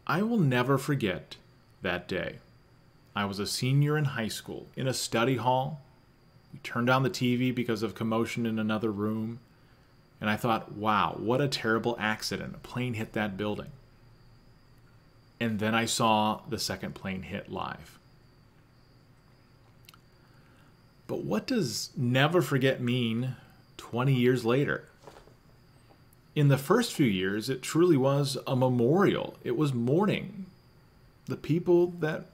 I will never forget that day. I was a senior in high school in a study hall. We turned on the TV because of commotion in another room. And I thought, wow, what a terrible accident. A plane hit that building. And then I saw the second plane hit live. But what does never forget mean 20 years later? In the first few years, it truly was a memorial. It was mourning the people that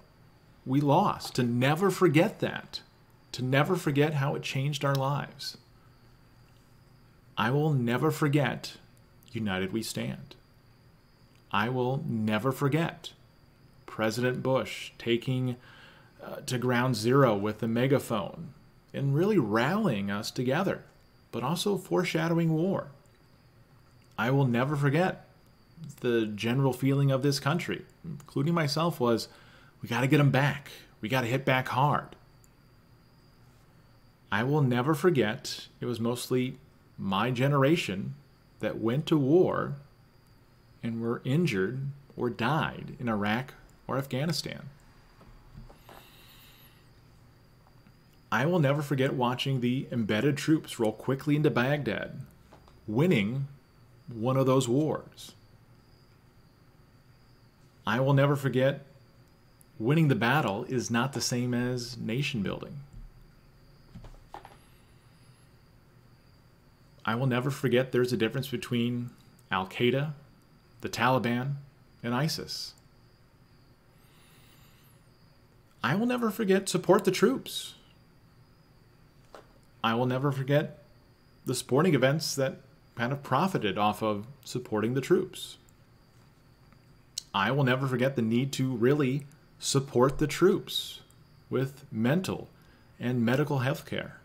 we lost, to never forget that, to never forget how it changed our lives. I will never forget United We Stand. I will never forget President Bush taking to ground zero with the megaphone and really rallying us together, but also foreshadowing war. I will never forget the general feeling of this country, including myself, was we got to get them back. We got to hit back hard. I will never forget it was mostly my generation that went to war and were injured or died in Iraq or Afghanistan. I will never forget watching the embedded troops roll quickly into Baghdad, winning one of those wars. I will never forget winning the battle is not the same as nation building. I will never forget there's a difference between Al-Qaeda, the Taliban, and ISIS. I will never forget support the troops. I will never forget the sporting events that kind of profited off of supporting the troops. I will never forget the need to really support the troops with mental and medical health care.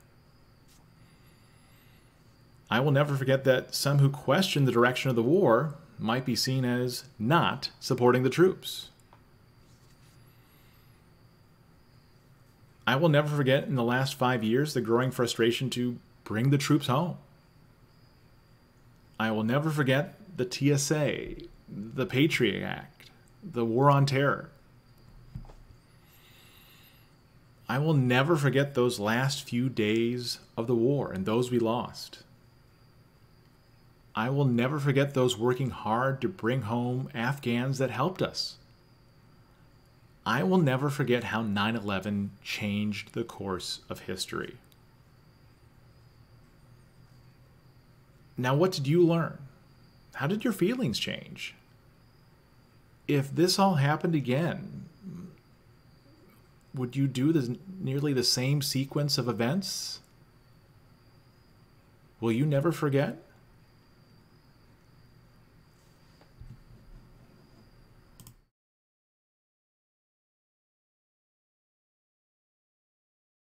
I will never forget that some who question the direction of the war might be seen as not supporting the troops. I will never forget in the last 5 years the growing frustration to bring the troops home. I will never forget the TSA, the Patriot Act, the War on Terror. I will never forget those last few days of the war and those we lost. I will never forget those working hard to bring home Afghans that helped us. I will never forget how 9/11 changed the course of history. Now, what did you learn? How did your feelings change? If this all happened again, would you do nearly the same sequence of events? Will you never forget?